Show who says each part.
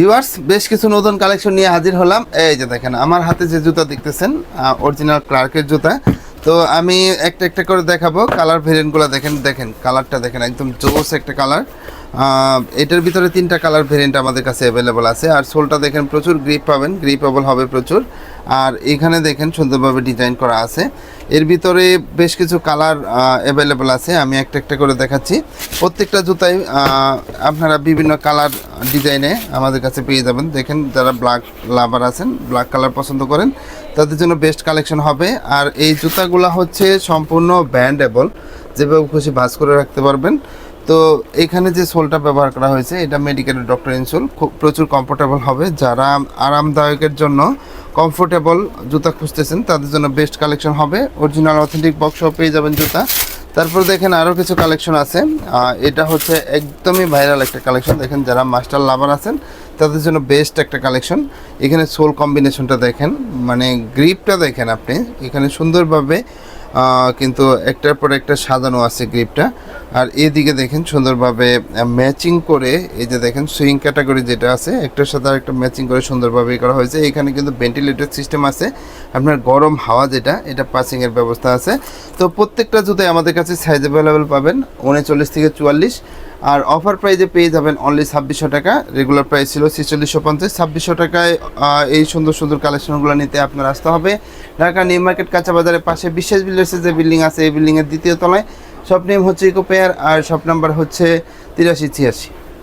Speaker 1: Viewers, বেশ কিছু নতুন কালেকশন নিয়ে হাজির হলাম। এই যে দেখেন আমার হাতে যে জুতা দেখতেছেন, অরিজিনাল ক্লার্কের জুতা। তো আমি একটা একটা করে দেখাবো। কালার ভেরিয়েন্টগুলো দেখেন, কালারটা দেখেন, একদম জোস একটা কালার। এটার ভিতরে 3টা কালার ভেরিয়েন্ট আমাদের কাছে অ্যাভেলেবল আছে। আর সোলটা দেখেন প্রচুর গ্রিপ পাবেন, গ্রিপেবল হবে প্রচুর। আর এখানে দেখেন সুন্দরভাবে ডিজাইন করা আছে। এর ভিতরে বেশ কিছু কালার অ্যাভেলেবল আছে, আমি একটা একটা করে দেখাচ্ছি। প্রত্যেকটা জুতাই আপনারা বিভিন্ন কালার ডিজাইনে আমাদের কাছে পেয়ে যাবেন। দেখেন যারা ব্ল্যাক লাভার আছেন, ব্ল্যাক কালার পছন্দ করেন, তাদের জন্য বেস্ট কালেকশন হবে। আর এই জুতাগুলো হচ্ছে সম্পূর্ণ ব্যান্ডেবল, যেভাবে খুশি ভাঁজ করে রাখতে পারবেন। তো এখানে যে সোলটা ব্যবহার করা হয়েছে এটা মেডিকেলের ডক্টর ইনসোল, খুব প্রচুর কমফোর্টেবল হবে। যারা আরামদায়কের জন্য কমফোর্টেবল জুতা খুঁজতেছেন তাদের জন্য বেস্ট কালেকশন হবে। অরিজিনাল অথেন্টিক বক্সও পেয়ে যাবেন জুতা। তারপর দেখেন আরও কিছু কালেকশন আছে। এটা হচ্ছে একদমই ভাইরাল একটা কালেকশন। দেখেন যারা মাস্টার লাভার আছেন তাদের জন্য বেস্ট একটা কালেকশন। এখানে সোল কম্বিনেশনটা দেখেন, মানে গ্রিপটা দেখেন আপনি, এখানে সুন্দরভাবে কিন্তু একটার পর একটা সাজানো আছে গ্রিপটা। আর এদিকে দেখেন সুন্দরভাবে ম্যাচিং করে, এই যে দেখেন সুইং ক্যাটাগরি যেটা আছে একটার সাথে আরেকটা ম্যাচিং করে সুন্দরভাবে করা হয়েছে। এখানে কিন্তু ভেন্টিলেটর সিস্টেম আছে, আপনার গরম হাওয়া যেটা, এটা পাসিংয়ের ব্যবস্থা আছে। তো প্রত্যেকটা জুতাই আমাদের কাছে সাইজ অ্যাভেলেবেল পাবেন 39 থেকে 44। আর অফার প্রাইজে পেয়ে যাবেন অনলি 2600 টাকা। রেগুলার প্রাইস ছিল 4650। 2600 টাকায় এই সুন্দর সুন্দর কালেকশনগুলো নিতে আপনার আসতে হবে ঢাকা নিউ মার্কেট কাঁচা বাজারের পাশে বিশ্বাস বিল্ডার্সের যে বিল্ডিং আছে, এই বিল্ডিংয়ের দ্বিতীয় তলায়। শপ নেম হচ্ছে ইকো পেয়ার, আর শপ নাম্বার হচ্ছে 8386।